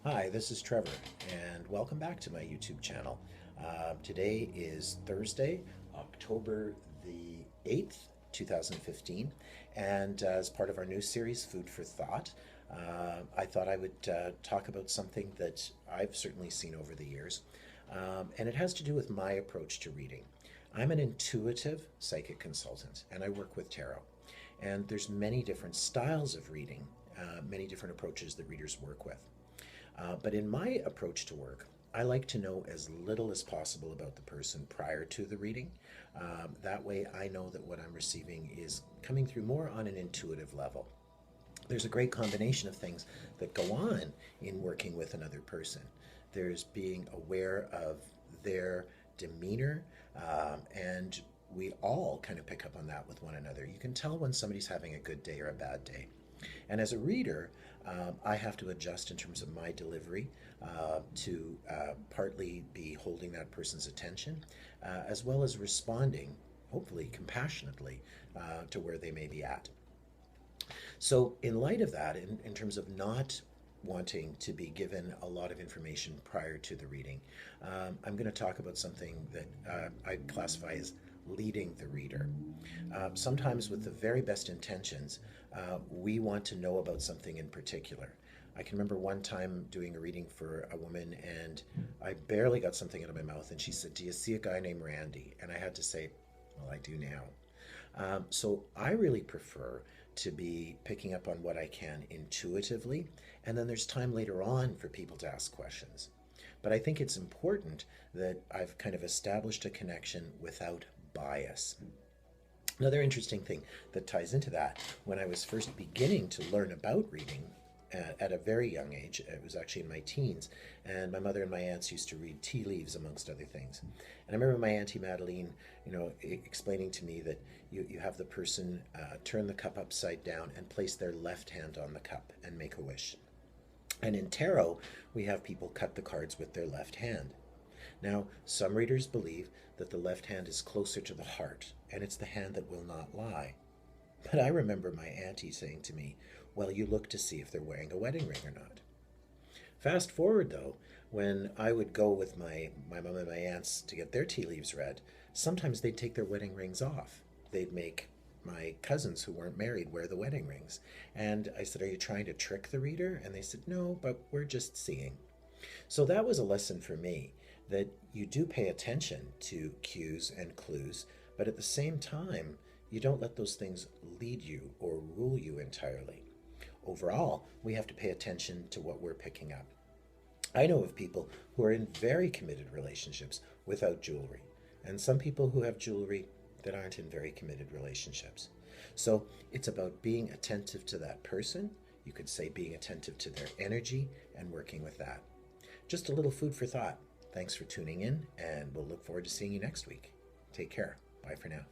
Hi, this is Trevor, and welcome back to my YouTube channel. Today is Thursday, October the 8th, 2015, and as part of our new series, Food for Thought, I thought I would talk about something that I've certainly seen over the years, and it has to do with my approach to reading. I'm an intuitive psychic consultant, and I work with tarot. And there's many different styles of reading, many different approaches that readers work with. But in my approach to work, I like to know as little as possible about the person prior to the reading. That way, I know that what I'm receiving is coming through more on an intuitive level. There's a great combination of things that go on in working with another person. There's being aware of their demeanor, and we all kind of pick up on that with one another. You can tell when somebody's having a good day or a bad day. And as a reader, I have to adjust in terms of my delivery to partly be holding that person's attention, as well as responding, hopefully compassionately, to where they may be at. So, in light of that, in terms of not wanting to be given a lot of information prior to the reading, I'm going to talk about something that I classify as leading the reader. Sometimes, with the very best intentions, we want to know about something in particular. I can remember one time doing a reading for a woman, and I barely got something out of my mouth, and she said, "Do you see a guy named Randy?" And I had to say, "Well, I do now." So I really prefer to be picking up on what I can intuitively, and then there's time later on for people to ask questions. But I think it's important that I've kind of established a connection without bias. Another interesting thing that ties into that, when I was first beginning to learn about reading at a very young age, it was actually in my teens, and my mother and my aunts used to read tea leaves amongst other things. And I remember my Auntie Madeline, explaining to me that you have the person turn the cup upside down and place their left hand on the cup and make a wish. And in tarot, we have people cut the cards with their left hand. Now, some readers believe that the left hand is closer to the heart, and it's the hand that will not lie. But I remember my auntie saying to me, "Well, you look to see if they're wearing a wedding ring or not." Fast forward, though, when I would go with my mom and my aunts to get their tea leaves read, sometimes they'd take their wedding rings off. They'd make my cousins who weren't married wear the wedding rings. And I said, "Are you trying to trick the reader?" And they said, "No, but we're just seeing." So that was a lesson for me, that you do pay attention to cues and clues, but at the same time, you don't let those things lead you or rule you entirely. Overall, we have to pay attention to what we're picking up. I know of people who are in very committed relationships without jewelry, and some people who have jewelry that aren't in very committed relationships. So it's about being attentive to that person. You could say being attentive to their energy and working with that. Just a little food for thought. Thanks for tuning in, and we'll look forward to seeing you next week. Take care. Bye for now.